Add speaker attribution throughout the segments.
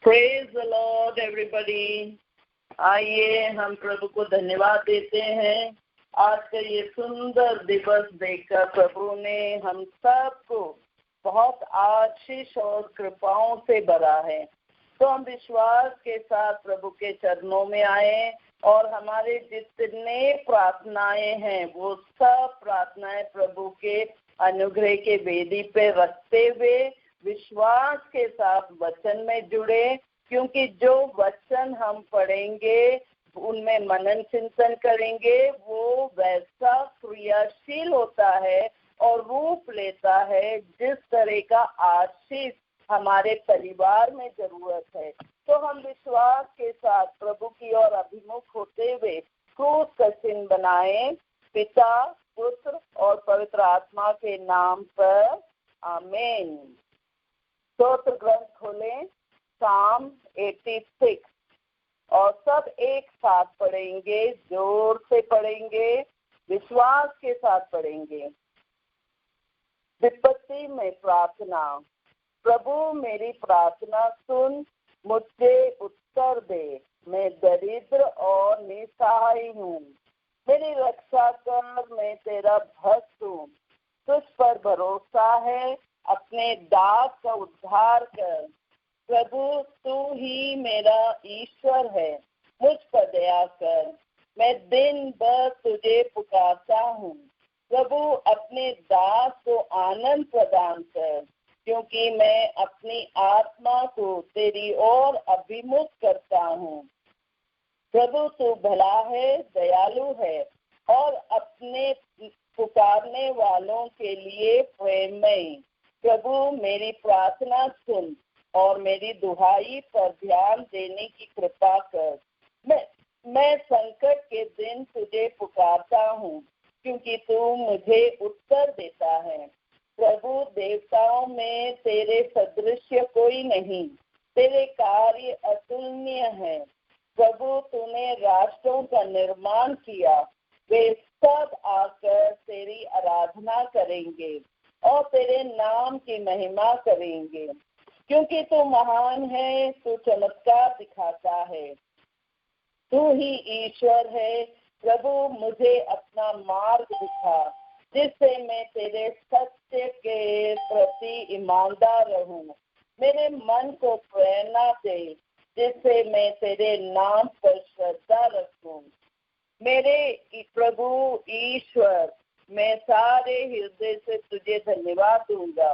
Speaker 1: Praise the Lord everybody. आइए हम प्रभु को धन्यवाद देते हैं। आज का ये सुंदर दिवस देखकर प्रभु ने हम सबको बहुत आशीष और कृपाओं से भरा है। तो हम विश्वास के साथ प्रभु के चरणों में आए और हमारे जितने प्रार्थनाएं हैं वो सब प्रार्थनाएं प्रभु के अनुग्रह के वेदी पे रखते हुए विश्वास के साथ वचन में जुड़े, क्योंकि जो वचन हम पढ़ेंगे उनमें मनन चिंतन करेंगे वो वैसा क्रियाशील होता है और रूप लेता है जिस तरह का आशीष हमारे परिवार में जरूरत है। तो हम विश्वास के साथ प्रभु की ओर अभिमुख होते हुए क्रूस का चिन्ह बनाएं। पिता, पुत्र और पवित्र आत्मा के नाम पर आमीन। स्तोत्र ग्रंथ खोलें, साम 86 और सब एक साथ पढ़ेंगे, जोर से पढ़ेंगे, विश्वास के साथ पढ़ेंगे। विपत्ति में प्रार्थना। प्रभु मेरी प्रार्थना सुन, मुझे उत्तर दे। मैं दरिद्र और निसहाय हूँ, मेरी रक्षा कर, मैं तेरा भक्त हूँ। तुझ पर भरोसा है, अपने दास का उद्धार कर। प्रभु तू ही मेरा ईश्वर है, मुझ पर दया कर। मैं दिन भर तुझे पुकारता हूँ। प्रभु अपने दास को आनंद प्रदान कर, क्योंकि मैं अपनी आत्मा को तेरी ओर अभिमुख करता हूँ। प्रभु तू भला है, दयालु है और अपने पुकारने वालों के लिए प्रेममय। प्रभु मेरी प्रार्थना सुन और मेरी दुहाई पर ध्यान देने की कृपा कर। मैं संकट के दिन तुझे पुकारता हूँ, क्योंकि तू मुझे उत्तर देता है। प्रभु देवताओं में तेरे सदृश कोई नहीं, तेरे कार्य अतुलनीय है। प्रभु तूने राष्ट्रों का निर्माण किया, वे सब आकर तेरी आराधना करेंगे और तेरे नाम की महिमा करेंगे, क्योंकि तू महान है, तू चमत्कार दिखाता है, तू ही ईश्वर है। प्रभु मुझे अपना मार्ग दिखा, जिससे मैं तेरे सत्य के प्रति ईमानदार रहूं। मेरे मन को प्रेरणा दे, जिससे मैं तेरे नाम पर श्रद्धा रखूं। मेरे प्रभु ईश्वर, मैं सारे हृदय से तुझे धन्यवाद दूंगा।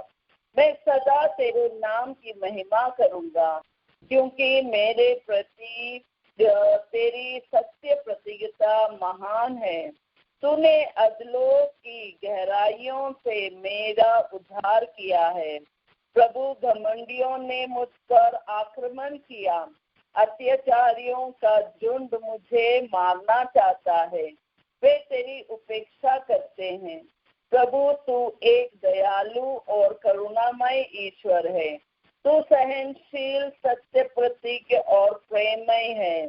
Speaker 1: मैं सदा तेरे नाम की महिमा करूंगा, क्योंकि मेरे प्रति तेरी सत्य प्रतिज्ञा महान है। तूने अधलोक की गहराइयों से मेरा उद्धार किया है। प्रभु घमंडियों ने मुझ पर आक्रमण किया, अत्याचारियों का झुंड मुझे मारना चाहता है, वे तेरी उपेक्षा करते हैं। प्रभु तू एक दयालु और करुणामय ईश्वर है, तू सहनशील, सत्य प्रतिज्ञ और प्रेममय है।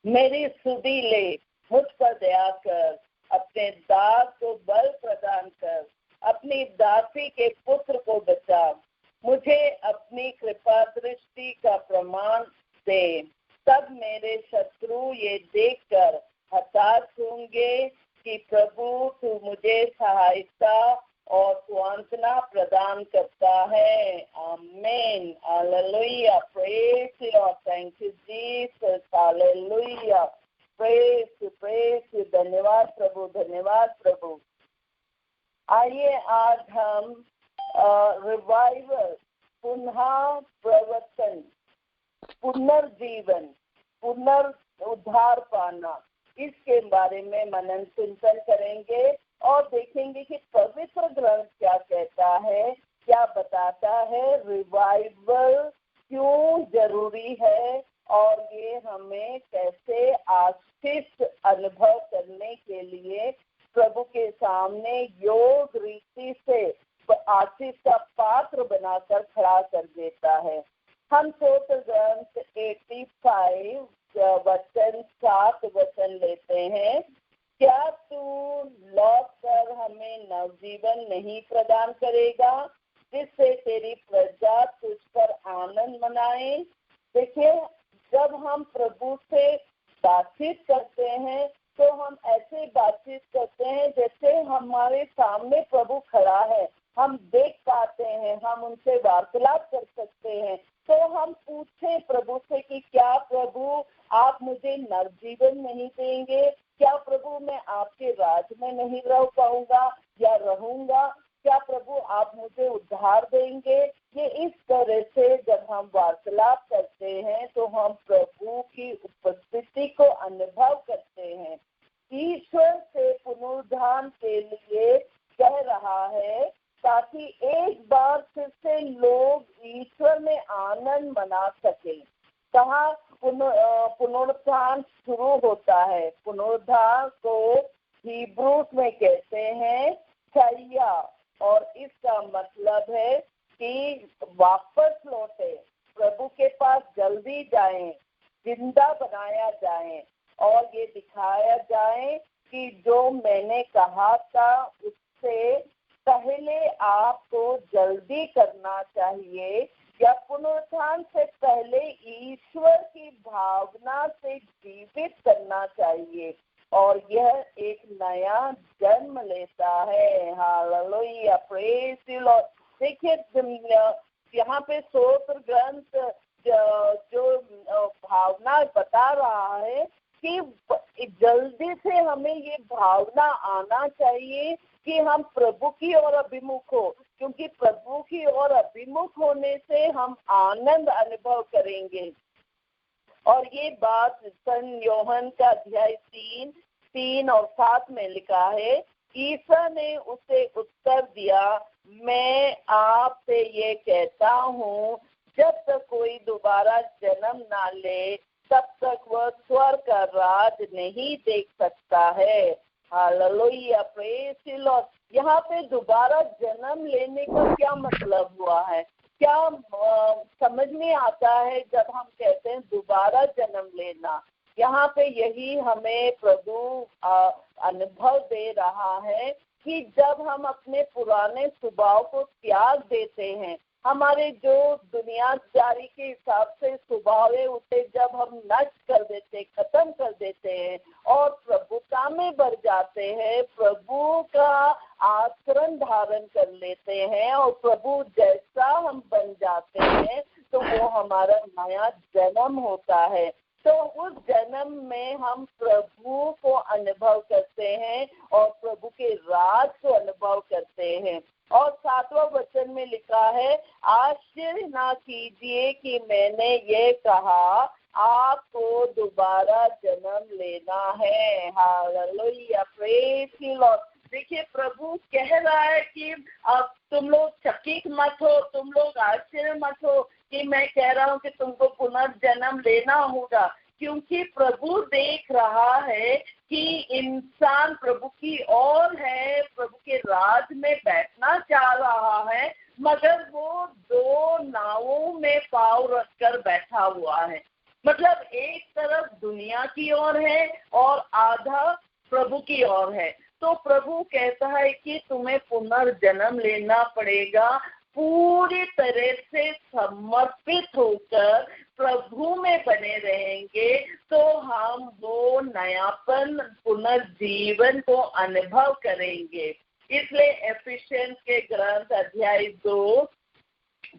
Speaker 1: मेरी सुधि ले, मुझ पर दया कर, अपने दास को बल प्रदान कर, अपनी दासी के पुत्र को बचा। मुझे अपनी कृपा दृष्टि का प्रमाण दे, तब मेरे शत्रु ये देखकर हताश होंगे कि प्रभु तू मुझे सहायता और सांत्वना प्रदान करता है। आमीन। Hallelujah. Praise the Lord. Thank you Jesus. Hallelujah. Praise. धन्यवाद प्रभु, धन्यवाद प्रभु। आइए आज हम रिवाइवल, पुनः प्रवर्तन, पुनर्जीवन, पुनरुद्धार पाना, इसके बारे में मनन चिंतन करेंगे और देखेंगे कि पवित्र ग्रंथ क्या कहता है, क्या बताता है। रिवाइवल क्यों जरूरी है और ये हमें कैसे आशीष अनुभव करने के लिए प्रभु के सामने योग रीति से आशीष का पात्र बनाकर खड़ा कर देता है। हम स्तोत्र ग्रंथ 85 वचन 7 वचन लेते हैं। क्या तू लौट कर हमें नवजीवन नहीं प्रदान करेगा, जिससे तेरी प्रजा तुझ पर आनंद मनाए। देखिए, जब हम प्रभु से बातचीत करते हैं तो हम ऐसे बातचीत करते हैं जैसे हमारे सामने प्रभु खड़ा है, हम देख पाते हैं, हम उनसे वार्तालाप कर सकते हैं। तो हम पूछे प्रभु से कि क्या प्रभु आप मुझे नवजीवन नहीं देंगे? क्या प्रभु मैं आपके राज में नहीं रह पाऊंगा या रहूंगा? क्या प्रभु आप मुझे उद्धार देंगे? ये इस तरह से जब हम वार्तालाप करते हैं तो हम प्रभु की उपस्थिति को अनुभव करते हैं। ईश्वर से पुनरुद्धान के लिए कह रहा है ताकि एक बार फिर से लोग ईश्वर में आनंद मना सके। कहाँ पुनरुत्थान शुरू होता है? पुनरुद्धान को हिब्रूस में कहते हैं तैया, और इसका मतलब है कि वापस लौटे, प्रभु के पास जल्दी जाएं, जिंदा बनाया जाए और ये दिखाया जाए कि जो मैंने कहा था उससे पहले आपको जल्दी करना चाहिए, या पुनरुत्थान से पहले ईश्वर की भावना से जीवित करना चाहिए, और यह एक नया जन्म लेता है। Hallelujah, praise the Lord. देखिए, यहाँ पे स्तोत्र ग्रंथ जो भावना बता रहा है कि जल्दी से हमें ये भावना आना चाहिए कि हम प्रभु की ओर अभिमुख हो, क्योंकि प्रभु की ओर अभिमुख होने से हम आनंद अनुभव करेंगे। और ये बात सन योहन का अध्याय 3 और 7 में लिखा है। ईसा ने उसे उत्तर दिया, मैं आपसे ये कहता हूँ, जब तक कोई दोबारा जन्म ना ले तब तक वह स्वर्ग का राज नहीं देख सकता है। Hallelujah, praise the Lord. यहाँ पे दोबारा जन्म लेने का क्या मतलब हुआ है? क्या समझ में आता है जब हम कहते हैं दोबारा जन्म लेना? यहाँ पे यही हमें प्रभु अनुभव दे रहा है कि जब हम अपने पुराने स्वभाव को त्याग देते हैं, हमारे जो दुनियादारी के हिसाब से स्वभाव है उसे जब हम नष्ट कर देते, खत्म कर देते हैं और प्रभुता में बढ़ जाते हैं, प्रभु का आचरण धारण कर लेते हैं और प्रभु जैसा हम बन जाते हैं, तो वो हमारा नया जन्म होता है। तो उस जन्म में हम प्रभु को अनुभव करते हैं और प्रभु के राज को अनुभव करते हैं। और 7वां वचन में लिखा है, आश्चर्य ना कीजिए कि मैंने ये कहा, आपको दोबारा जन्म लेना है। Hallelujah, praise the Lord. देखिए, प्रभु कह रहा है कि अब तुम लोग चकित मत हो, तुम लोग आश्चर्य मत हो कि मैं कह रहा हूँ कि तुमको पुनर्जन्म लेना होगा, क्योंकि प्रभु देख रहा है कि इंसान प्रभु की ओर है, प्रभु के राज में बैठना चाह रहा है, मगर वो 2 नावों में पाँव रखकर बैठा हुआ है। मतलब एक तरफ दुनिया की ओर है और आधा प्रभु की ओर है। तो प्रभु कहता है कि तुम्हें पुनर्जन्म लेना पड़ेगा, पूरी तरह से समर्पित होकर प्रभु में बने रहेंगे तो हम वो नयापन, पुनर्जीवन को अनुभव करेंगे। इसलिए एफिशिएंस के ग्रंथ अध्याय 2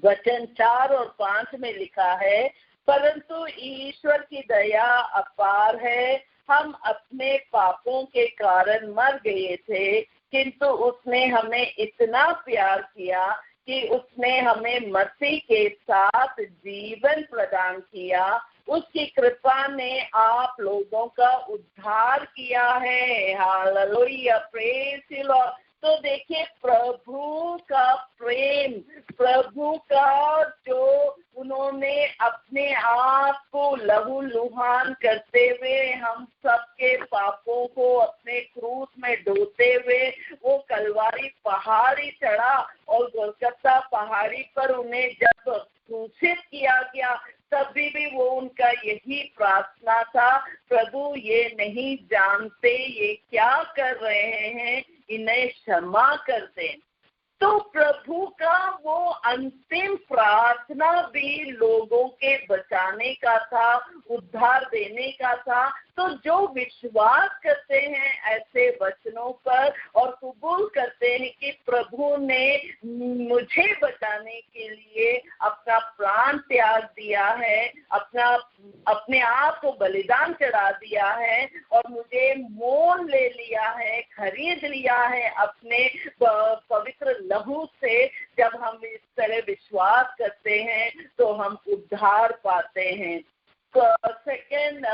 Speaker 1: वचन 4 और 5 में लिखा है, परंतु ईश्वर की दया अपार है, हम अपने पापों के कारण मर गए थे, किंतु उसने हमें इतना प्यार किया कि उसने हमें मसीह के साथ जीवन प्रदान किया। उसकी कृपा ने आप लोगों का उद्धार किया है। Hallelujah, praise the Lord. तो देखिए, प्रभु का प्रेम, प्रभु का जो उन्होंने अपने आप को लहूलुहान करते हुए हम सबके पापों को अपने क्रूस में ढोते हुए वो कलवारी पहाड़ी चढ़ा और गोलगत्ता पहाड़ी पर उन्हें जब क्रूसित किया गया, तभी भी वो उनका यही प्रार्थना था, प्रभु ये नहीं जानते ये क्या कर रहे हैं, इन्हें क्षमा कर दें। तो प्रभु का वो अंतिम प्रार्थना भी लोगों के बचाने का था, उद्धार देने का था। तो जो विश्वास करते हैं ऐसे वचनों पर और कबूल करते हैं कि प्रभु ने मुझे बचाने के लिए अपना प्राण त्याग दिया है, अपने आप को बलिदान चढ़ा दिया है और मुझे मोल ले लिया है, खरीद लिया है अपने पवित्र लहू से, जब हम इस तरह विश्वास करते हैं तो हम उद्धार पाते हैं। सेकेंड,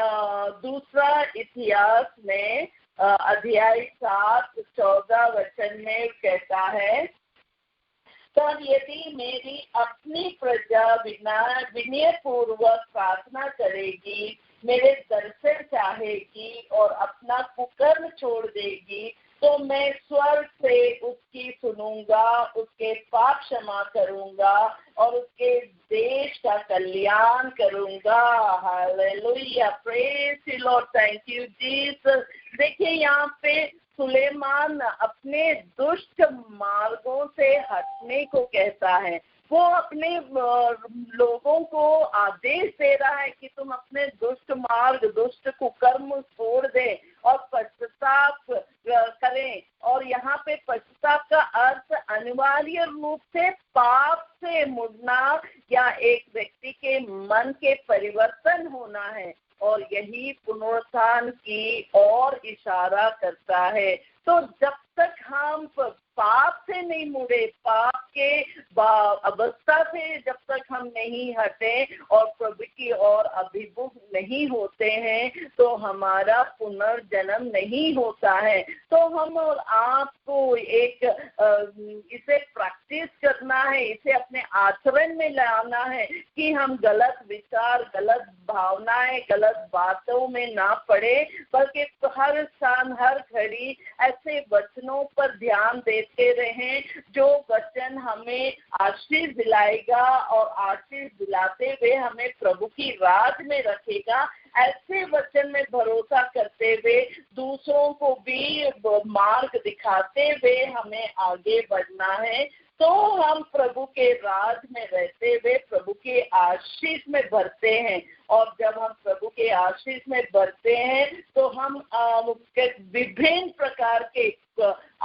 Speaker 1: दूसरा इतिहास में अध्याय 7:14 में कहता है, तब यदि मेरी अपनी प्रजा विनय पूर्वक प्रार्थना करेगी, मेरे दर्शन चाहेगी और अपना कुकर्म छोड़ देगी, तो मैं स्वर्ग से उसकी सुनूंगा, उसके पाप क्षमा करूंगा और उसके देश का कल्याण करूंगा। Hallelujah, praise the Lord, thank you Jesus. देखिए यहाँ पे सुलेमान अपने दुष्ट मार्गों से हटने को कहता है। वो अपने लोगों को आदेश दे रहा है कि तुम अपने दुष्ट मार्ग, दुष्ट कुकर्म छोड़ दें और पश्चाताप करें। और यहाँ पे पश्चाताप का अर्थ अनिवार्य रूप से पाप से मुड़ना या एक व्यक्ति के मन के परिवर्तन होना है, और यही पुनरुत्थान की ओर इशारा करता है। तो जब तक हम पाप से नहीं मुड़े, पाप के अवस्था से जब तक हम नहीं हटे और प्रभु की ओर अभिमुख नहीं होते हैं, तो हमारा पुनर्जन्म नहीं होता है। तो हम और आपको एक इसे प्रैक्टिस करना है, इसे अपने आचरण में लाना है कि हम गलत विचार, गलत भावनाएं, गलत बातों में ना पड़े, बल्कि हर स्थान, हर घड़ी ऐसे वचनों पर ध्यान देते रहें जो वचन हमें आशीष दिलाएगा और आशीष दिलाते हुए हमें प्रभु की राह में रखेगा। ऐसे वचन में भरोसा करते हुए दूसरों को भी मार्ग दिखाते हुए हमें आगे बढ़ना है। तो हम प्रभु के राज में रहते हुए प्रभु के आशीष में भरते हैं, और जब हम प्रभु के आशीष में भरते हैं तो हम विभिन्न प्रकार के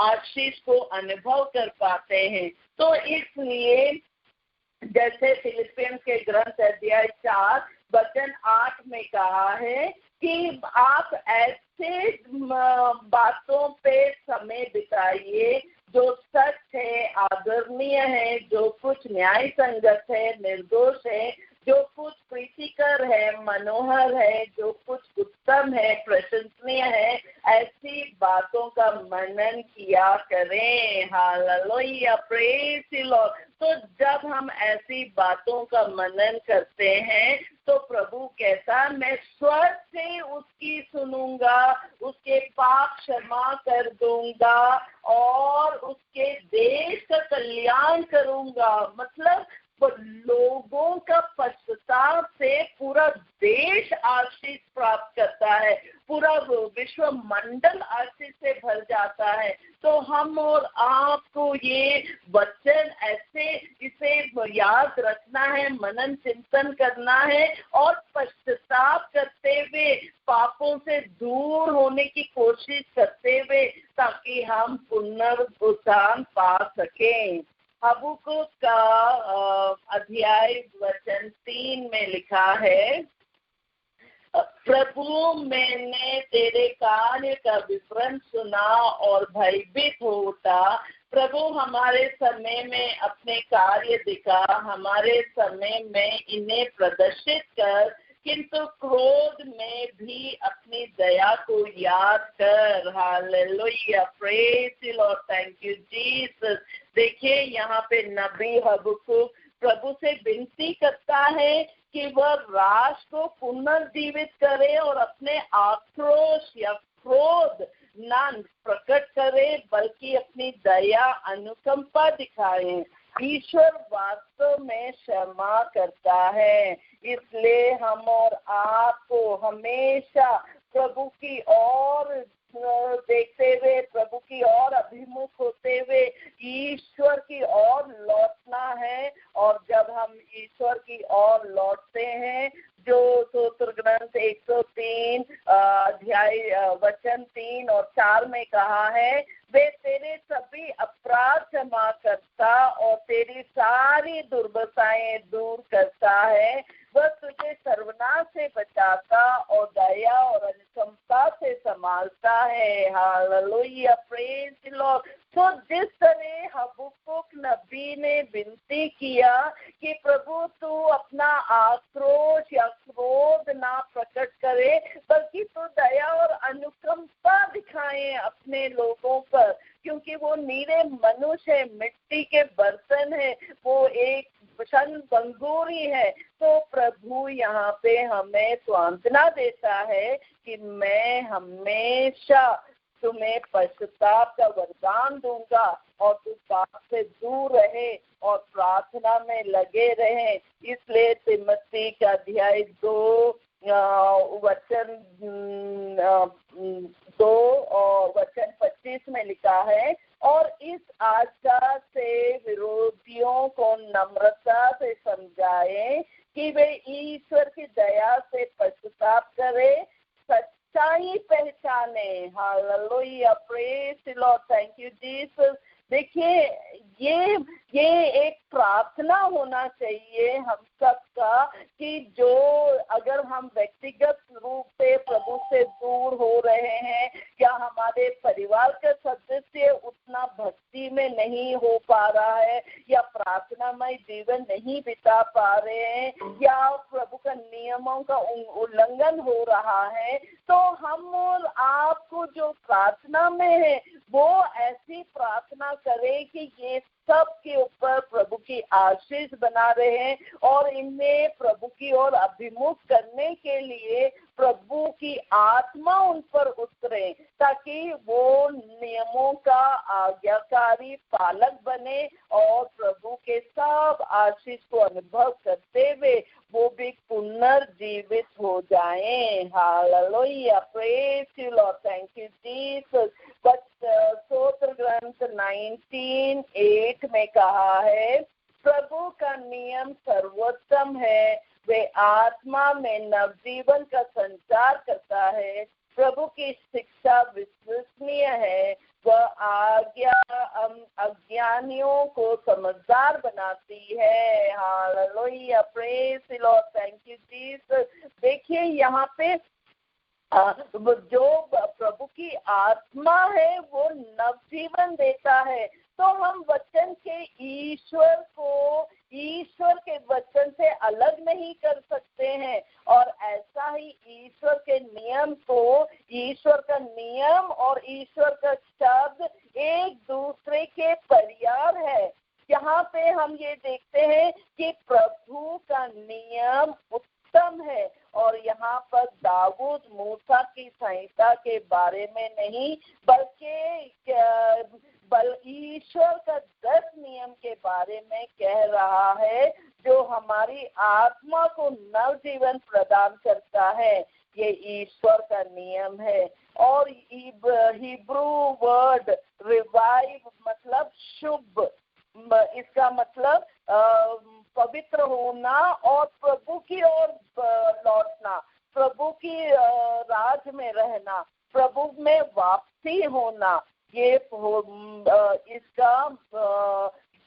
Speaker 1: आशीष को अनुभव कर पाते हैं। तो इसलिए जैसे फिलिपियंस के ग्रंथ अध्याय 4:8 में कहा है कि आप ऐसे बातों पे समय बिताइए जो सच है, आदरणीय है, जो कुछ न्याय संगत है, निर्दोष है, जो कुछ प्रीतिकर है, मनोहर है, जो कुछ उत्तम है, प्रशंसनीय है, ऐसी बातों का मनन किया करें। Hallelujah, praise the Lord. तो जब हम ऐसी बातों का मनन करते हैं तो प्रभु कहता, मैं स्वर्ग से उसकी सुनूंगा, उसके पाप क्षमा कर दूंगा और उसके देश का कल्याण करूंगा। मतलब लोगों का पश्चाताप से पूरा देश आशीष प्राप्त करता है, पूरा विश्व मंडल आशीष से भर जाता है। तो हम और आपको ये वचन ऐसे इसे याद रखना है, मनन चिंतन करना है और पश्चाताप करते हुए, पापों से दूर होने की कोशिश करते हुए, ताकि हम पुनरुत्थान पा सकें। हबक्कूक का अध्याय वचन 3 में लिखा है, प्रभु मैंने तेरे कार्य का विवरण सुना और भयभीत हो उठा। प्रभु हमारे समय में अपने कार्य दिखा, हमारे समय में इन्हें प्रदर्शित कर, किंतु क्रोध में भी अपनी दया को याद कर। Hallelujah, praise the Lord, thank you Jesus. देखिए यहाँ पे नबी हबक्कूक प्रभु से विनती करता है कि वह राष्ट्र को पुनर्जीवित करे और अपने आक्रोश या क्रोध ना प्रकट करे, बल्कि अपनी दया अनुकंपा दिखाए। ईश्वर वास्तव में क्षमा करता है, इसलिए हम और आपको हमेशा प्रभु की ओर देखते हुए, प्रभु की ओर अभिमुख होते हुए ईश्वर की ओर प्रार्थना है। और जब हम ईश्वर की ओर लौटते हैं, जो स्तोत्र ग्रंथ 103 अध्याय वचन 3 और 4 में कहा है, वे तेरे सभी अपराध क्षमा करता और तेरी सारी दुर्दशाएं दूर करता है। वह तुझे सर्वनाश से बचाता और दया और अनुकंपा से संभालता है। Hallelujah, praise the Lord. तो जिस तरह हबक्कुक नबी ने विनती किया कि प्रभु तू अपना आक्रोश या क्रोध ना प्रकट करे, बल्कि तू दया और अनुकंपा दिखाए अपने लोगों पर, क्योंकि वो नीरे मनुष्य है, मिट्टी के बर्तन है, वो एक क्षण भंगुरी है। तो प्रभु यहाँ पे हमें सांत्वना देता है कि मैं हमेशा तुम्हें पश्चाताप का वरदान दूंगा और तू पाप से दूर रहे और प्रार्थना में लगे रहे। इसलिए तिमोथी का अध्याय 2 वचन 2 और वचन 25 में लिखा है, और इस आशा से विरोधियों को नम्रता से समझाए कि वे ईश्वर की दया से पश्चाताप करे, सच्चाई पहचाने। Hallelujah, praise the Lord, thank you Jesus. देखिए, ये एक प्रार्थना होना चाहिए हम सबका कि जो अगर हम व्यक्तिगत रूप से प्रभु से दूर हो रहे हैं, या हमारे परिवार का सदस्य उतना भक्ति में नहीं हो पा रहा है, या प्रार्थनामय जीवन नहीं बिता पा रहे हैं, या प्रभु का नियमों का उल्लंघन हो रहा है, तो हम और आपको जो प्रार्थना में है वो ऐसी प्रार्थना करें कि ये सब के ऊपर प्रभु की आशीष बना रहे और इन्हें प्रभु की ओर अभिमुख करने के लिए प्रभु की आत्मा उन पर उतरे, ताकि वो नियमों का आज्ञाकारी पालक बने और प्रभु के सब आशीष को अनुभव करते हुए वो भी पुनर्जीवित हो जाएं। Hallelujah, praise the Lord, thank you Jesus. स्तोत्र ग्रंथ 19:8 में कहा है, प्रभु का नियम सर्वोत्तम है, वे आत्मा में नवजीवन का संचार करता है। प्रभु की शिक्षा विश्वसनीय है, वह आज्ञा अज्ञानियों को समझदार बनाती है। Hallelujah, praise the Lord, thank you Jesus. देखिए, यहाँ पे जो प्रभु की आत्मा है वो नवजीवन देता है। तो हम वचन के ईश्वर के वचन से अलग नहीं कर सकते हैं, और ऐसा ही ईश्वर के नियम को, ईश्वर का नियम और ईश्वर का शब्द एक दूसरे के पर्याय है। यहाँ पे हम ये देखते हैं कि प्रभु का नियम उत्तम है, और यहाँ पर दाऊद मूसा की संहिता के बारे में नहीं, बल्कि ईश्वर का 10 नियम के बारे में कह रहा है, जो हमारी आत्मा को नवजीवन प्रदान करता है। ये ईश्वर का नियम है। और हिब्रू वर्ड रिवाइव मतलब शुभ, इसका मतलब पवित्र होना और प्रभु की ओर लौटना, प्रभु की राज में रहना, प्रभु में वापसी होना। ये इसका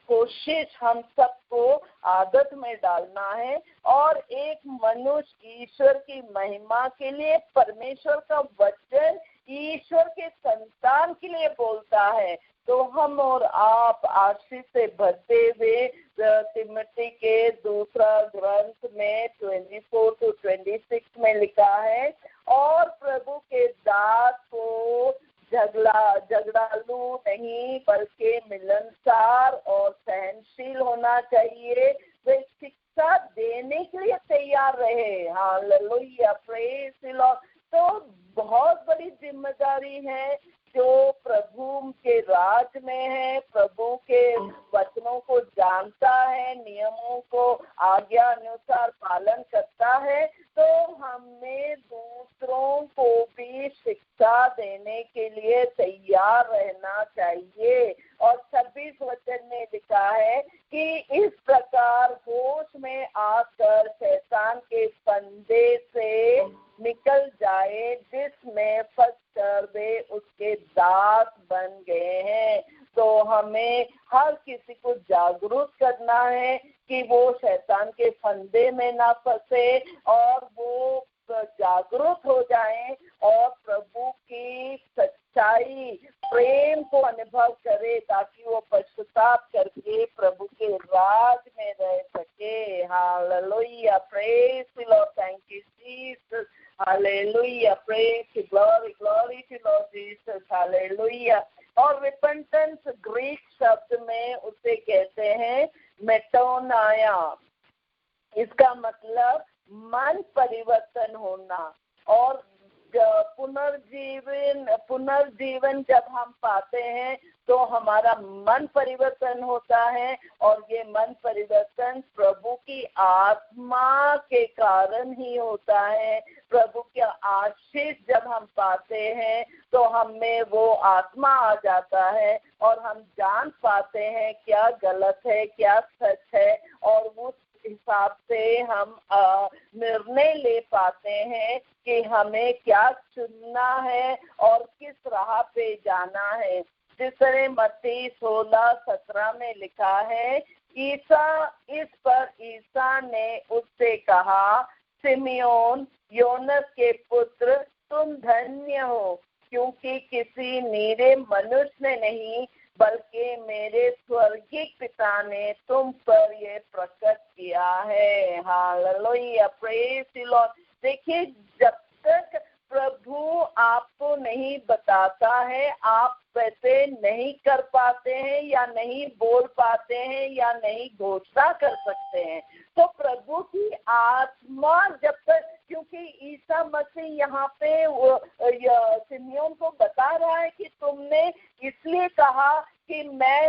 Speaker 1: कोशिश हम सबको आदत में डालना है। और एक मनुष्य ईश्वर की महिमा के लिए परमेश्वर का वचन ईश्वर के संतान के लिए बोलता है। तो हम और आप आशीष से भरते हुए तिमोथी के दूसरा ग्रंथ में 24-26 में लिखा है, और प्रभु के दास को झगड़ालू नहीं बल्कि मिलनसार और सहनशील होना चाहिए। वे शिक्षा देने के लिए तैयार रहे। Hallelujah, praise the Lord. तो बहुत बड़ी जिम्मेदारी है जो प्रभु के राज में है, प्रभु के वचनों को जानता है, नियमों को आज्ञा अनुसार पालन करता है, तो हमें दूसरों को भी शिक्षा देने के लिए तैयार रहना चाहिए। और 26 वचन में लिखा है कि इस प्रकार होश में आकर शैतान के फंदे से निकल जाए, जिसमें फंसकर वे उसके दास बन गए हैं। तो हमें हर किसी को जागरूक करना है कि वो शैतान के फंदे में ना फंसे और वो जागरूक हो जाएं और प्रभु की सच्चाई प्रेम को अनुभव करे, ताकि वो पश्चाताप करके प्रभु के राज में रह सके। Hallelujah, praise the Lord, thank you Jesus, hallelujah, praise, glory glory to Lord Jesus, hallelujah. और रिपेंटेंस ग्रीक शब्द में उसे कहते हैं मेटोनाया। इसका मतलब मन परिवर्तन होना। और पुनर्जीवन जब हम पाते हैं तो हमारा मन परिवर्तन होता है, और ये मन परिवर्तन प्रभु की आत्मा के कारण ही होता है। प्रभु का आशीष जब हम पाते हैं तो हमें वो आत्मा आ जाता है और हम जान पाते हैं क्या गलत है क्या सच है, और उस हिसाब से हम निर्णय ले पाते हैं कि हमें क्या चुनना है और किस राह पे जाना है। जिस तरह मत्ती 16:17 में लिखा है, ईसा ने उससे कहा, सिमियोन योनस के पुत्र, तुम धन्य हो, क्योंकि किसी नीरे मनुष्य ने नहीं बल्कि मेरे स्वर्गीय पिता ने तुम पर ये प्रकट किया है। Hallelujah, praise the Lord. देखिए, जब तक प्रभु आपको नहीं बताता है, आप वैसे नहीं कर पाते हैं या नहीं बोल पाते हैं या नहीं घोषणा कर सकते हैं। तो प्रभु की आत्मा जब तक, क्योंकि ईसा मसीह यहाँ पे सिमियोन को बता रहा है कि तुमने इसलिए कहा कि मैं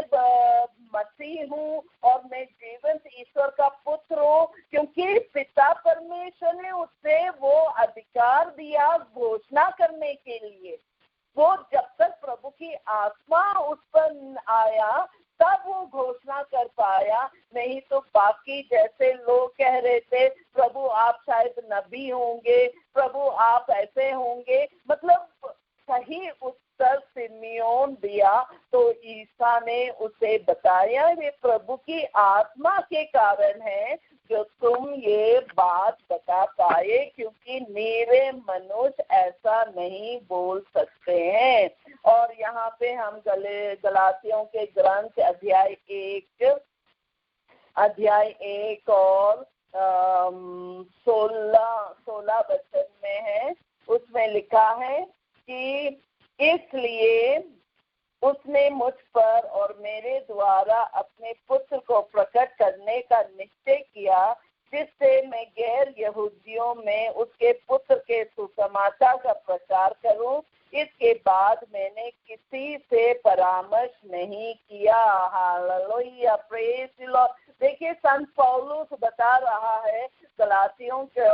Speaker 1: मसीह हूँ और मैं जीवंत ईश्वर का पुत्र हूँ, क्योंकि पिता परमेश्वर ने उससे वो अधिकार दिया घोषणा करने के लिए। वो जब तक प्रभु की आत्मा उस पर आया तब वो घोषणा कर पाया, नहीं तो बाकी जैसे लोग कह रहे थे, प्रभु आप शायद नबी होंगे, प्रभु आप ऐसे होंगे, मतलब सही उत्तर सिमियोन दिया। तो ईसा ने उसे बताया, ये प्रभु की आत्मा के कारण है जो तुम ये बात बता पाए, क्योंकि मेरे मनुष्य ऐसा नहीं बोल सकते हैं। और यहाँ पे हम गलातियों के ग्रंथ अध्याय 1 और 16 वचन में है, उसमें लिखा है कि इसलिए उसने मुझ पर और मेरे द्वारा अपने पुत्र को प्रकट करने का निश्चय किया, जिससे मैं गैर यहूदियों में उसके पुत्र के सुसमाचार का प्रचार करूं। इसके बाद मैंने किसी से परामर्श नहीं किया। Hallelujah, praise the Lord. देखिए, संत पौलुस बता रहा है गलातियों के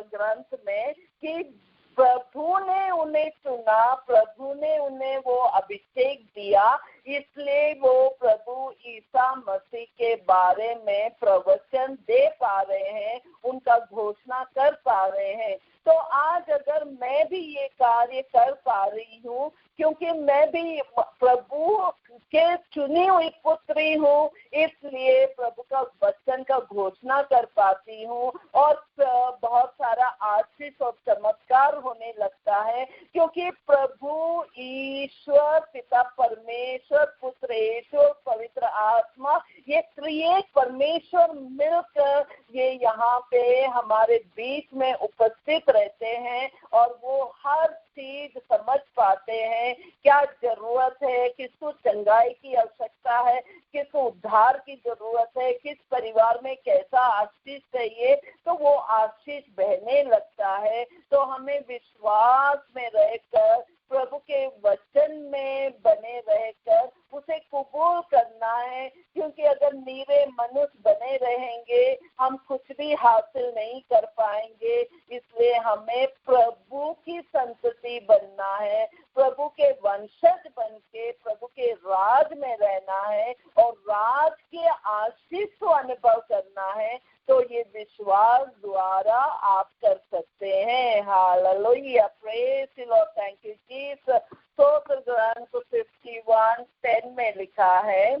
Speaker 1: ग्रंथ में कि प्रभु ने उन्हें चुना, प्रभु ने उन्हें वो अभिषेक दिया, इसलिए वो प्रभु ईसा मसीह के बारे में प्रवचन दे पा रहे हैं, उनका घोषणा कर पा रहे हैं। तो आज अगर मैं भी ये कार्य कर पा रही हूँ, क्योंकि मैं भी प्रभु के चुनी हुई पुत्री हूँ, इसलिए प्रभु का वचन का घोषणा कर पाती हूँ और बहुत सारा आशीष और चमत्कार होने लगता है, क्योंकि प्रभु ईश्वर पिता परमेश्वर पुत्र ईश्वर पवित्र आत्मा, ये त्रिएक परमेश्वर मिलकर ये यहाँ पे हमारे बीच में उपस्थित रहते हैं और वो हर चीज समझ पाते हैं, क्या जरूरत है, किसको चंगाई की आवश्यकता है, किसको उद्धार की जरूरत है, किस परिवार में कैसा आशीष चाहिए, तो वो आशीष बहने लगता है। तो हमें विश्वास में रहकर प्रभु के वचन में बने रहकर उसे कबूल करना है, क्योंकि अगर नीरे मनुष्य बने रहेंगे हम कुछ भी हासिल नहीं कर पाएंगे। इसलिए हमें प्रभु की संतति बनना है, प्रभु के वंशज बन के प्रभु के राज में रहना है और राज के आशीष को अनुभव करना है। तो ये विश्वास द्वारा आप कर सकते हैं। Hallelujah, praise the Lord, thank you Jesus. स्तोत्र ग्रंथ 51:10 में लिखा है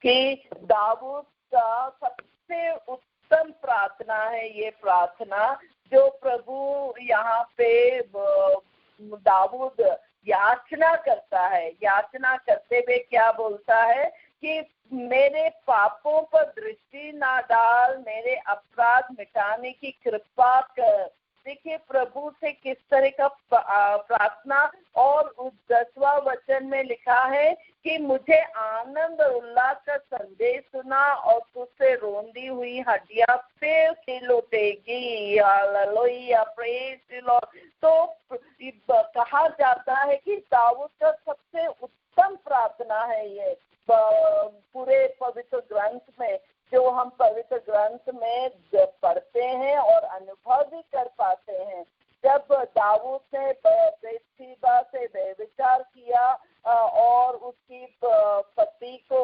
Speaker 1: कि दाऊद का सबसे उत्तम प्रार्थना है ये प्रार्थना जो प्रभु यहाँ पे दाऊद याचना करता है। याचना करते हुए क्या बोलता है कि मेरे पापों पर दृष्टि ना डाल, मेरे अपराध मिटाने की कृपा कर। देखिए प्रभु से किस तरह का प्रार्थना, और उस 10वां वचन में लिखा है कि मुझे आनंद और उल्लास का संदेश सुना और तुझसे रोंदी हुई हड्डियां फिर खिल उठेगी। Hallelujah, praise the Lord. तो कहा जाता है कि दाऊद का सबसे उत्तम प्रार्थना है ये पूरे पवित्र ग्रंथ में, जो हम पवित्र ग्रंथ में पढ़ते हैं और अनुभव भी कर पाते हैं। जब दाऊद ने बत्शेबा से व्यभिचार किया और उसकी पति को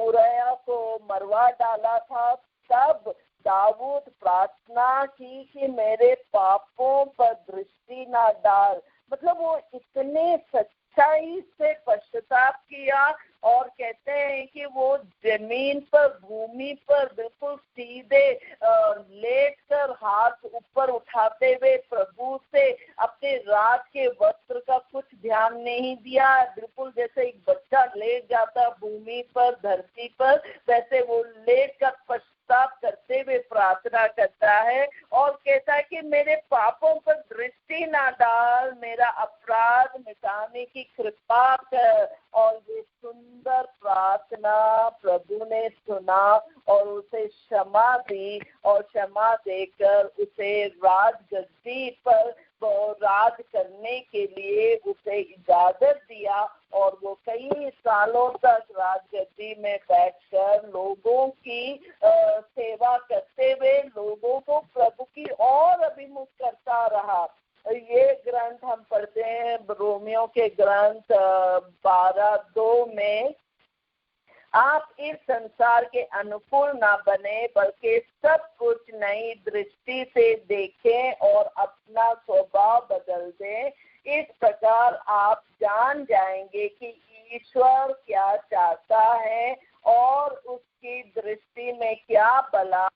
Speaker 1: उरिय्याह को मरवा डाला था, तब दाऊद प्रार्थना की कि मेरे पापों पर दृष्टि ना डाल। मतलब वो इतने सच्चाई से पश्चाताप किया और कहते हैं कि वो जमीन पर, भूमि पर बिल्कुल सीधे लेटकर हाथ ऊपर उठाते हुए प्रभु से अपने रात के वस्त्र का कुछ ध्यान नहीं दिया। बिल्कुल जैसे एक बच्चा लेट जाता भूमि पर, धरती पर, वैसे वो लेटकर पश्चाताप करते हुए प्रार्थना करता है और कहता है कि मेरे पापों पर दृष्टि ना डाल, मेरा अपराध मिटाने की कृपा कर। और ये सुंदर प्रार्थना प्रभु ने सुना और उसे क्षमा दी और क्षमा देकर उसे राजगद्दी पर राज करने के लिए उसे इजाजत दिया और वो कई सालों तक राजगद्दी में बैठकर लोगों की सेवा करते हुए लोगों को प्रभु की ओर अभिमुख करता रहा। ये ग्रंथ हम पढ़ते हैं रोमियो के ग्रंथ 12:2 में, आप इस संसार के अनुकूल ना बने बल्कि सब कुछ नई दृष्टि से देखें और अपना स्वभाव बदल दें। इस प्रकार आप जान जाएंगे कि ईश्वर क्या चाहता है और उसकी दृष्टि में क्या भला,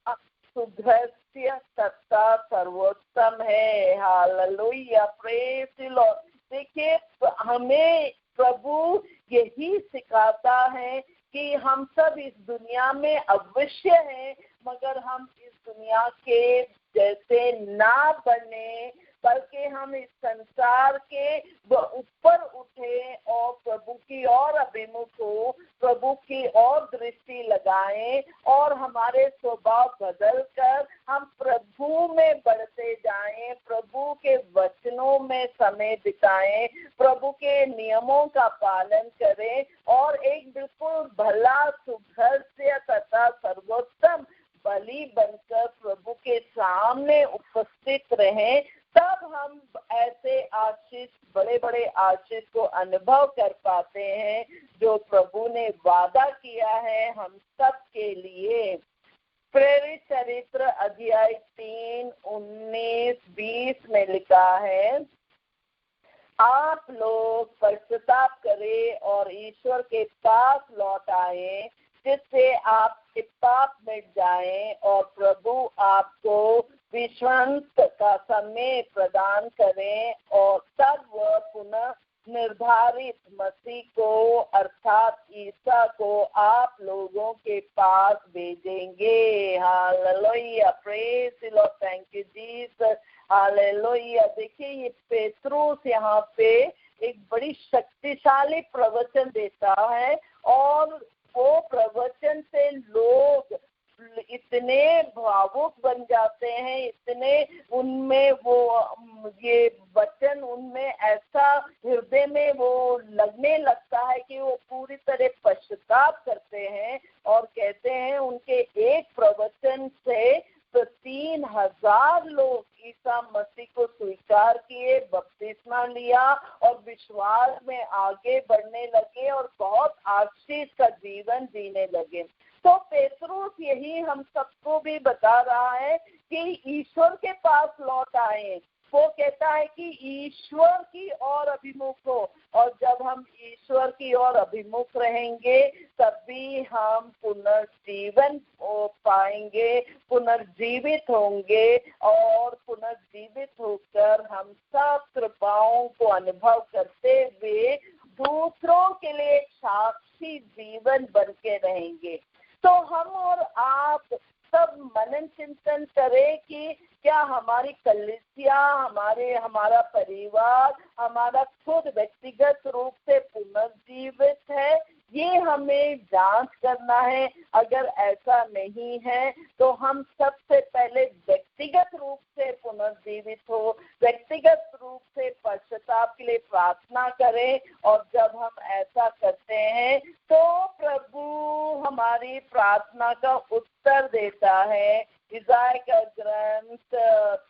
Speaker 1: सुधर्य तथा सर्वोत्तम है। Hallelujah, praise the Lord. देखिए हमें प्रभु यही सिखाता है कि हम सब इस दुनिया में अवश्य हैं, मगर हम इस दुनिया के जैसे ना बने बल्कि हम इस संसार के ऊपर उठे और प्रभु की ओर अभिमुख हो, प्रभु की ओर दृष्टि लगाएं और हमारे स्वभाव बदल कर हम प्रभु में बढ़ते जाएं, प्रभु के वचनों में समय बिताएं, प्रभु के नियमों का पालन करें और एक बिल्कुल भला, सुधर्य तथा सर्वोत्तम बलि बनकर प्रभु के सामने उपस्थित रहें। तब हम ऐसे आशीष, बड़े बड़े आशीष को अनुभव कर पाते हैं जो प्रभु ने वादा किया है हम सब के लिए। प्रेरित चरित्र अध्याय 3, 19-20 में लिखा है, आप लोग पश्चाताप करें और ईश्वर के पास लौट आए जिससे आपके पाप मिट जाएं और प्रभु आपको विश्रांत का समय प्रदान करें और तब वह पुनः निर्धारित मसीह को अर्थात ईसा को आप लोगों के पास भेजेंगे। Hallelujah, praise the Lord, thank you Jesus. Hallelujah. देखिए ये पेत्रुस यहाँ पे एक बड़ी शक्तिशाली प्रवचन देता है और वो प्रवचन से लोग इतने भावुक बन जाते हैं, इतने उनमें वो ये वचन उनमें ऐसा हृदय में वो लगने लगता है कि वो पूरी तरह पश्चाताप करते हैं और कहते हैं उनके एक प्रवचन से तो 3,000 लोग ईसा मसीह को स्वीकार किए, बपतिस्मा लिया और विश्वास में आगे बढ़ने लगे और बहुत आशीष का जीवन जीने लगे। तो पेतरुस यही हम सबको भी बता रहा है कि ईश्वर के पास लौट आए। वो कहता है कि ईश्वर की ओर अभिमुख हो, और जब हम ईश्वर की ओर अभिमुख रहेंगे तभी हम पुनर्जीवन पाएंगे, पुनर्जीवित होंगे, और पुनर्जीवित होकर हम सब कृपाओं को अनुभव करते हुए दूसरों के लिए साक्षी जीवन बन के रहेंगे। तो हम और आप सब मनन चिंतन करें कि क्या हमारी कलीसिया, हमारा परिवार, हमारा खुद व्यक्तिगत रूप से पुनर्जीवित है, ये हमें जांच करना है। अगर ऐसा नहीं है तो हम सबसे पहले व्यक्तिगत रूप से पुनर्जीवित हो, व्यक्तिगत रूप से पश्चाताप के लिए प्रार्थना करें, और जब हम ऐसा करते हैं तो प्रभु हमारी प्रार्थना का उत्तर देता है। इज़ाया का ग्रंथ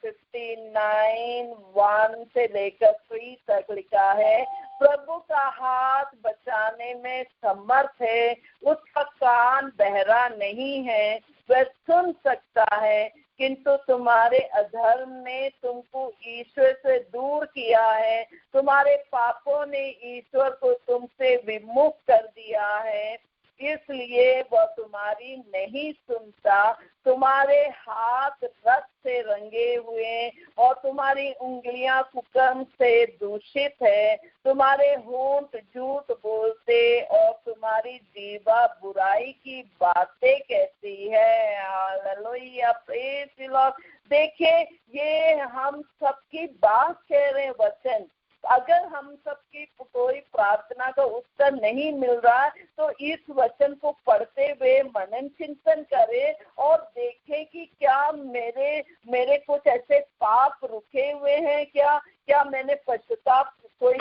Speaker 1: 59:1 से लेकर 3 तक लिखा है, प्रभु का हाथ बचाने में समर्थ है, उसका कान बहरा नहीं है, वह सुन सकता है, किंतु तुम्हारे अधर्म ने तुमको ईश्वर से दूर किया है, तुम्हारे पापों ने ईश्वर को तुमसे विमुख कर दिया है, इसलिए वह तुम्हारी नहीं सुनता। तुम्हारे हाथ रक्त से रंगे हुए और तुम्हारी उंगलियां कुकर्म से दूषित है, तुम्हारे होंठ झूठ बोलते और तुम्हारी जीवा बुराई की बातें कहती है। Hallelujah, praise the Lord. देखिए, ये हम सबकी बात कह रहे हैं वचन। अगर हम सबकी कोई प्रार्थना का उत्तर नहीं मिल रहा तो इस वचन को पढ़ते हुए मनन चिंतन करें और देखें कि क्या मेरे कुछ ऐसे पाप रुके हुए हैं, क्या मैंने पश्चाताप, कोई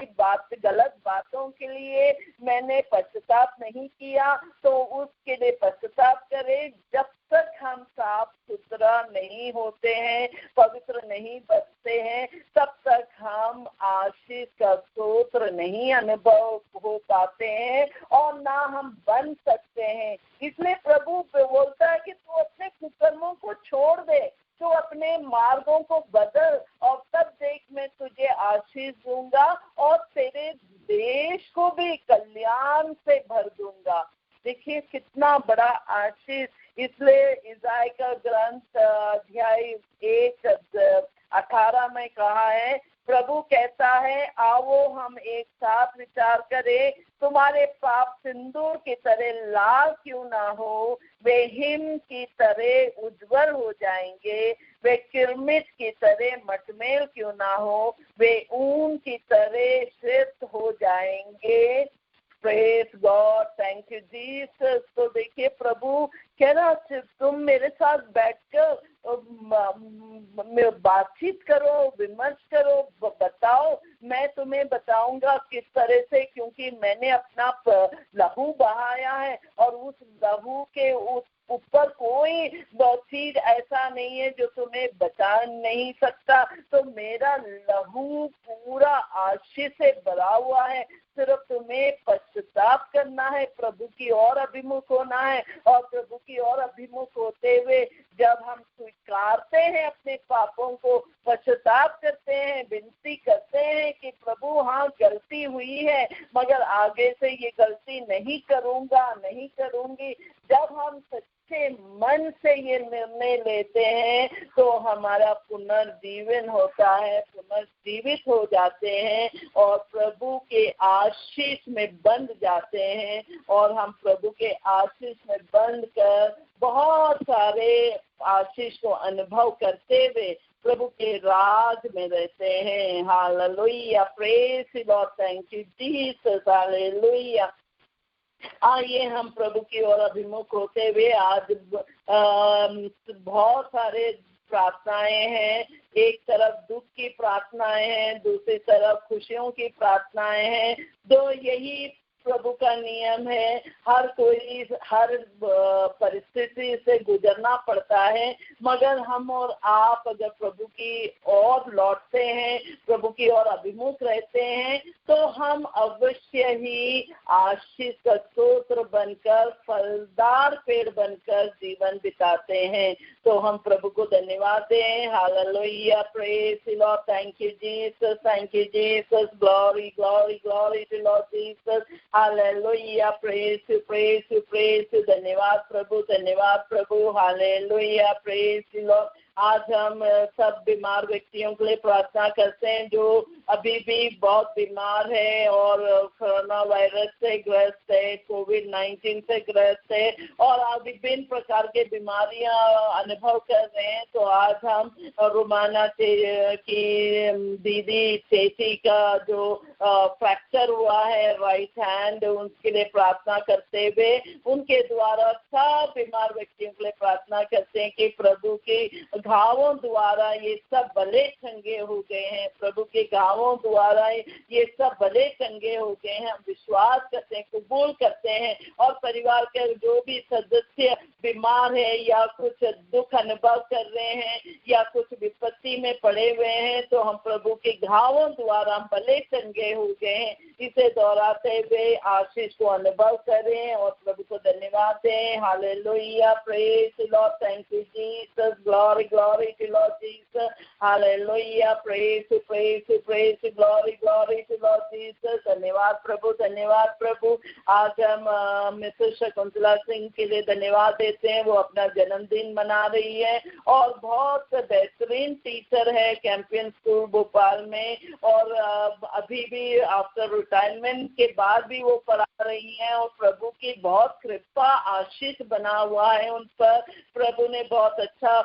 Speaker 1: गलत बातों के लिए मैंने पश्चाताप नहीं किया तो उसके लिए पश्चाताप करें। जब तक हम साफ सुथरा नहीं होते हैं, पवित्र नहीं बचते हैं, तब तक हम आशीष का स्तोत्र नहीं अनुभव हो पाते हैं और ना हम बन सकते हैं। इसलिए प्रभु बोलता है कि तू अपने कुकर्मों को छोड़ दे, तू अपने मार्गों को बदल, और तब देख मैं तुझे आशीष दूंगा और तेरे देश को भी कल्याण से भर दूंगा। देखिए कितना बड़ा आशीष। इसलिए इज़ाया का ग्रंथ अध्याय 1:18 में कहा है, प्रभु कहता है, आओ हम एक साथ विचार करें, तुम्हारे पाप सिंदूर की तरह लाल क्यों ना हो, वे हिम की तरह उज्जवल हो जाएंगे, वे किरमिट की तरह मटमेल क्यों ना हो, वे ऊन की तरह श्वेत हो जाएंगे। Praise God, thank you Jesus. तो देखिए प्रभु कह रहा, तुम मेरे साथ बैठकर बातचीत करो, विमर्श करो, बताओ, मैं तुम्हें बताऊंगा किस तरह से, क्योंकि मैंने अपना लहू बहाया है और उस लहू के ऊपर कोई चीज ऐसा नहीं है जो तुम्हें बचा नहीं सकता। तो मेरा लहू पूरा आशीष से भरा हुआ है, सिर्फ तुम्हें पश्चाताप करना है, प्रभु की ओर अभिमुख होना है, और प्रभु की ओर अभिमुख होते हुए जब हम स्वीकारते हैं अपने पापों को, पश्चाताप करते हैं, विनती करते हैं कि प्रभु हाँ गलती हुई है मगर आगे से ये गलती नहीं करूंगी, जब हम सच्चे मन से ये निर्णय लेते हैं तो हमारा पुनर्जीवन होता है, पुनर्जीवित हो जाते हैं और प्रभु के आशीष में बंध जाते हैं, और हम प्रभु के आशीष में बंध कर बहुत सारे आशीष को अनुभव करते हुए प्रभु के राज में रहते हैं। Hallelujah, praise the Lord, thank you Jesus, hallelujah. आइए हम प्रभु की ओर अभिमुख होते हुए आज बहुत सारे प्रार्थनाएं हैं। एक तरफ दुख की प्रार्थनाएं हैं, दूसरी तरफ खुशियों की प्रार्थनाएं हैं। तो यही प्रभु का नियम है। हर कोई हर परिस्थिति से गुजरना पड़ता है, मगर हम और आप अगर प्रभु की ओर लौटते हैं, प्रभु की ओर अभिमुख रहते हैं, तो हम अवश्य ही आशीष का स्तोत्र बनकर, फलदार पेड़ बनकर जीवन बिताते हैं। तो हम प्रभु को धन्यवाद दें। Hallelujah, praise the Lord, thank you Jesus, thank you Jesus, glory glory glory to Lord Jesus, hallelujah, praise you, praise you, praise you. धन्यवाद प्रभु, हालेलुया, प्रेज द लॉर्ड। आज हम सब बीमार व्यक्तियों के लिए प्रार्थना करते हैं जो अभी भी बहुत बीमार है और कोरोना वायरस से ग्रस्त है, कोविड-19 से ग्रस्त है और विभिन्न प्रकार के बीमारियां अनुभव कर रहे हैं। तो आज हम रुमाना की दीदी चेची का जो फ्रैक्चर हुआ है राइट हैंड, उसके लिए प्रार्थना करते हुए उनके द्वारा सब बीमार व्यक्तियों के लिए प्रार्थना करते हैं कि प्रभु के घावों द्वारा ये सब भले चंगे हो गए हैं। प्रभु के घावों द्वारा ये सब भले चंगे हो गए हैं। हम विश्वास करते हैं, कबूल करते हैं। और परिवार के जो भी सदस्य बीमार है या कुछ दुख अनुभव कर रहे हैं या कुछ विपत्ति में पड़े हुए हैं, तो हम प्रभु के घावों द्वारा भले चंगे हो गए हैं। इसे दोहराते हुए आशीष को अनुभव करें और प्रभु को धन्यवाद दें। Hallelujah, praise the Lord, thank you Jesus, glory glory to Lord Jesus, hallelujah, praise glory glory to Lord Jesus. धन्यवाद प्रभु। आज हम मिसेस शकुंतला सिंह के लिए धन्यवाद देते हैं। वो अपना जन्मदिन मना रही है और बहुत बेहतरीन टीचर है कैंपियन स्कूल भोपाल में और अभी भी आफ्टर रिटायरमेंट के बाद भी वो पढ़ा रही हैं और प्रभु की बहुत कृपा आशीष बना हुआ है उन पर। प्रभु ने बहुत अच्छा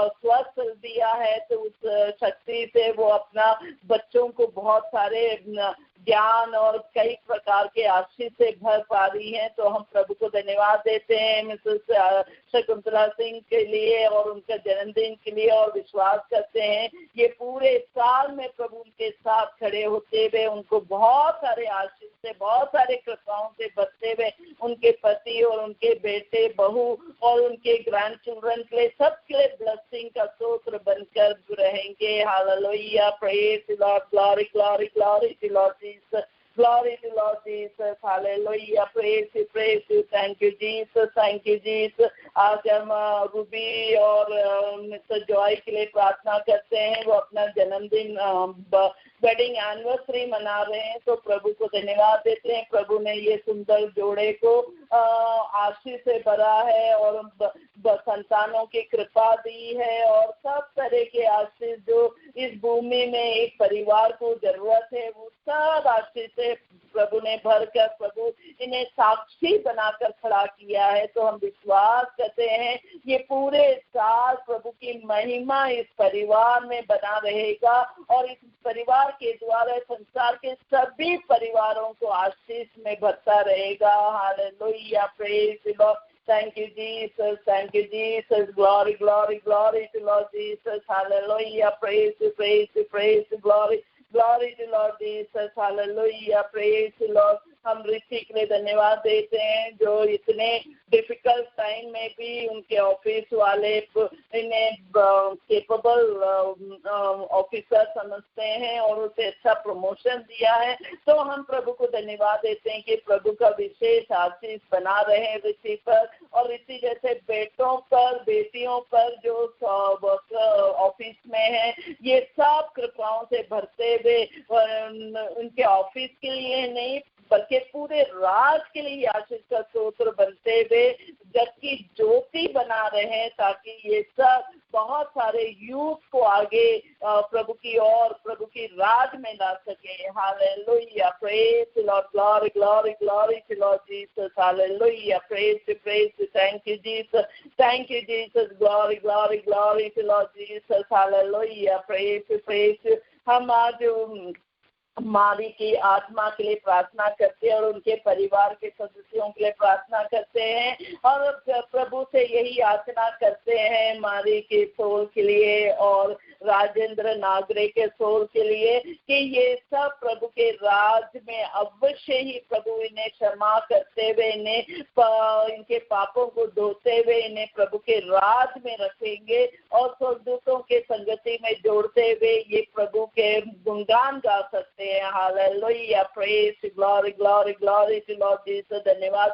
Speaker 1: स्वस्थ दिया है, तो उस शक्ति से वो अपना बच्चों को बहुत सारे ज्ञान और कई प्रकार के आशीष से भर पा रही हैं। तो हम प्रभु को धन्यवाद देते हैं मिसेस शकुंतला सिंह के लिए और उनका जन्मदिन के लिए और विश्वास करते हैं ये पूरे साल में प्रभु उनके साथ खड़े होते हुए उनको बहुत सारे आशीष से, बहुत सारे कृपाओं से भरते हुए उनके पति और उनके बेटे, बहू और उनके ग्रैंड चिल्ड्रन के लिए सबके लिए ब्लेसिंग का स्रोत बनकर रहेंगे। Hallelujah, praise the Lord, glory glory glory to Lord Jesus, glory to Lord Jesus, hallelujah, praise you, thank you Jesus। आज हम रूबी और मिस्टर जॉय के लिए प्रार्थना करते हैं। वो अपना जन्मदिन वेडिंग एनिवर्सरी मना रहे हैं, तो प्रभु को धन्यवाद देते हैं। प्रभु ने ये सुंदर जोड़े को आशीष से भरा है और संतानों की कृपा दी है और सब तरह के आशीष जो इस भूमि में एक परिवार को जरूरत है, वो सब आशीष से प्रभु ने भरकर प्रभु इन्हें साक्षी बनाकर खड़ा किया है। तो हम विश्वास करते हैं ये पूरे साल प्रभु की महिमा इस परिवार में बना रहेगा और इस परिवार के द्वारा संसार के सभी परिवारों को आशीष में भरता रहेगा। Hallelujah, praise the Lord, thank you Jesus, glory glory glory to Lord Jesus, hallelujah, praise you, glory to Lord Jesus, hallelujah, praise you Lord। हम ऋषि के लिए धन्यवाद देते हैं जो इतने डिफिकल्ट टाइम में भी उनके ऑफिस वाले इन्हें केपेबल ऑफिसर समझते हैं और उसे अच्छा प्रमोशन दिया है। तो हम प्रभु को धन्यवाद देते हैं कि प्रभु का विशेष आशीष बना रहे ऋषि पर और ऋषि जैसे बेटों पर, बेटियों पर जो ऑफिस में है, ये सब कृपाओं से भरते हुए उनके ऑफिस के लिए नहीं बल्कि पूरे राज के लिए आशीष का स्रोत बनते हुए जबकि ज्योति बना रहे हैं ताकि ये सब बहुत सारे यूथ को आगे प्रभु की ओर, प्रभु की राज में ला सके। Hallelujah, praise the Lord, glory glory glory to Lord Jesus, hallelujah, praise you, thank you Jesus, glory glory glory to Lord Jesus, hallelujah, praise you. हम आज मारी की आत्मा के लिए प्रार्थना करते हैं और उनके परिवार के सदस्यों के लिए प्रार्थना करते हैं और प्रभु से यही याचना करते हैं मारी के सोल के लिए और राजेंद्र नागरे के सोल के लिए कि ये सब प्रभु के राज में अवश्य ही प्रभु इन्हें क्षमा करते हुए इनके पापों को धोते हुए इन्हें प्रभु के राज में रखेंगे और स्वर्गदूतों के संगति में जोड़ते हुए ये प्रभु के गुणगान गा सकते हैं। Hallelujah, praise, glory glory glory to Lord Jesus. धन्यवाद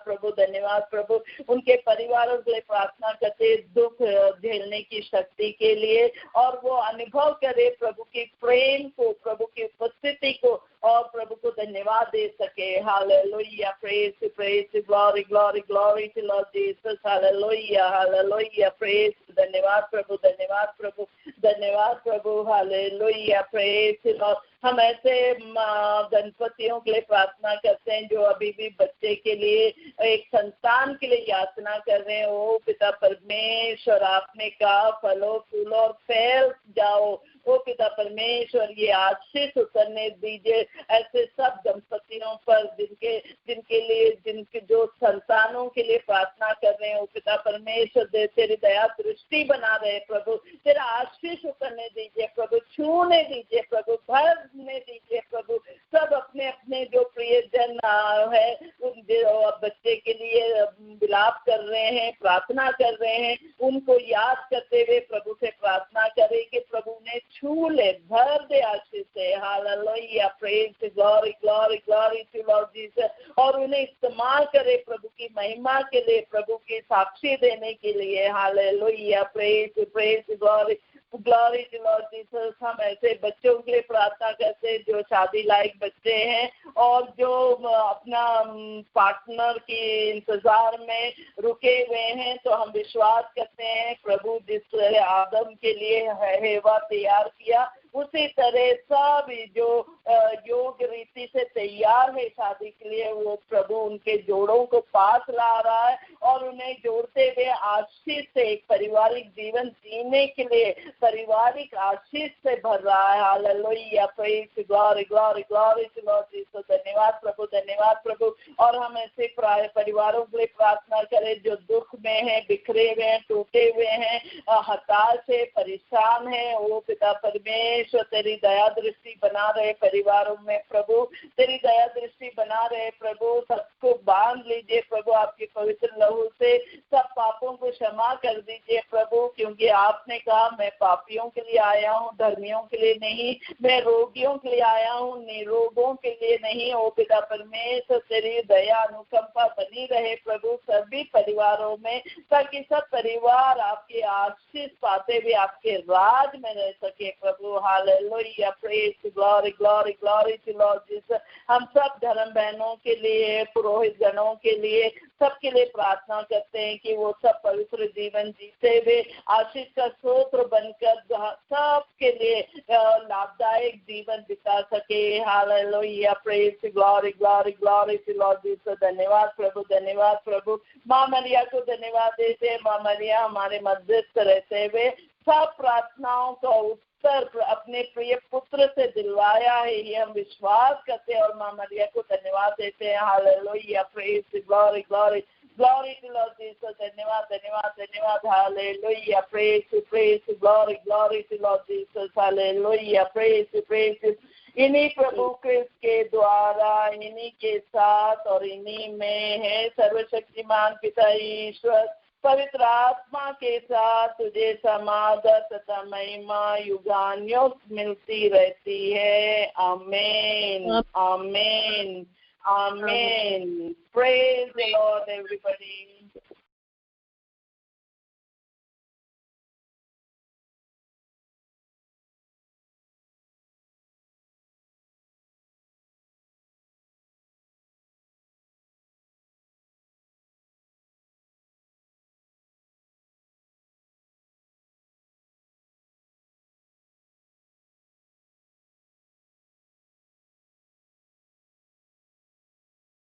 Speaker 1: प्रभु। उनके परिवारों के लिए प्रार्थना करते दुख झेलने की शक्ति के लिए और वो अनुभव करे प्रभु की प्रेम को, प्रभु की उपस्थिति को और प्रभु को धन्यवाद दे सके। Hallelujah, praise praise, glory glory glory to Lord Jesus. Hallelujah hallelujah, praise, धन्यवाद प्रभु। Hallelujah, praise Lord. हम ऐसे गणपतियों के लिए प्रार्थना करते हैं जो अभी भी बच्चे के लिए, एक संतान के लिए याचना कर रहे हैं। ओ पिता परमेश्वर, आपने कहा फलो फूलो और फैल जाओ। ओ पिता परमेश्वर, ये आशीष उतरने दीजिए ऐसे सब दंपतियों पर जिनके जो संतानों के लिए प्रार्थना कर रहे हैं। ओ पिता परमेश्वर, तेरी दया दृष्टि बना रहे प्रभु, तेरा आशीष उतरने दीजिए प्रभु, छूने दीजिए प्रभु, भरने दीजिए प्रभु। सब अपने अपने जो प्रियजन है उन बच्चे के लिए विलाप कर रहे हैं, प्रार्थना कर रहे हैं, उनको याद करते हुए प्रभु से प्रार्थना करें कि प्रभु ने छू ले, भर दे आशीष से। Hallelujah, praise, glory glory glory to Lord Jesus. और उन्हें इस्तेमाल करे प्रभु की महिमा के लिए, प्रभु की साक्षी देने के लिए। Hallelujah, praise praise, glory glory to Lord Jesus. हम ऐसे बच्चों के लिए प्रार्थना करते हैं जो शादी लायक बच्चे हैं और जो अपना पार्टनर के इंतजार में रुके हुए हैं। तो हम विश्वास करते हैं प्रभु जिस आदम के लिए हेवा तैयार किया उसी तरह सब जो योग रीति से तैयार है शादी के लिए, वो प्रभु उनके जोड़ों को पास ला रहा है और उन्हें जोड़ते हुए आशीष से एक पारिवारिक जीवन जीने के लिए पारिवारिक आशीष से भर रहा है। Hallelujah, praise, glory glory glory to Lord Jesus. धन्यवाद प्रभु। और हम ऐसे परिवारों के लिए प्रार्थना करें जो दुख में है, बिखरे हुए हैं, टूटे हुए हैं, हताश है, परेशान है। ओ पिता परमेश्वर, तेरी दया दृष्टि बना रहे परिवारों में प्रभु, तेरी दया दृष्टि बना रहे प्रभु। सबको बांध लीजिए प्रभु आपके पवित्र लहू से, सब पापों को क्षमा कर दीजिए प्रभु, क्योंकि आपने कहा मैं पापियों के लिए आया हूँ, धर्मियों के लिए नहीं, मैं रोगियों के लिए आया हूँ, निरोगों के लिए नहीं। ओ पिता परमेश्वर, तेरी दया अनुकंपा बनी रहे प्रभु सभी परिवारों में, ताकि सब परिवार आपके आशीष पाते हुए आपके राज में रह सके प्रभु। Hallelujah, praise, glory glory glory to Lord Jesus. हम सब धर्म बहनों के लिए, पुरोहित गणों के लिए, सबके लिए प्रार्थना करते हैं कि वो सब पवित्र जीवन जीते हुए आशीष का स्रोत बनकर सबके लिए लाभदायक जीवन बिता सके। Hallelujah, praise, glory glory glory to Lord Jesus. धन्यवाद प्रभु। माँ मरिया को धन्यवाद देते हैं। माँ मरिया हमारे मध्यस्थ रहते हुए सब प्रार्थनाओं का उत्तर अपने प्रिय पुत्र से दिलवाया है, ये हम विश्वास करते हैं और माँ मरिया को धन्यवाद देते हैं। Hallelujah, praise, glory glory glory to Lord Jesus. धन्यवाद। Hallelujah, praise, glory glory to Lord Jesus. Hallelujah, praise. इन्हीं प्रभु क्रिस्त के द्वारा, इन्हीं के साथ और इन्हीं में है सर्वशक्तिमान पिता ईश्वर पवित्र आत्मा के साथ तुझे समादर तथा महिमा युगान्युग मिलती रहती है। आमीन। Praise the Lord, everybody.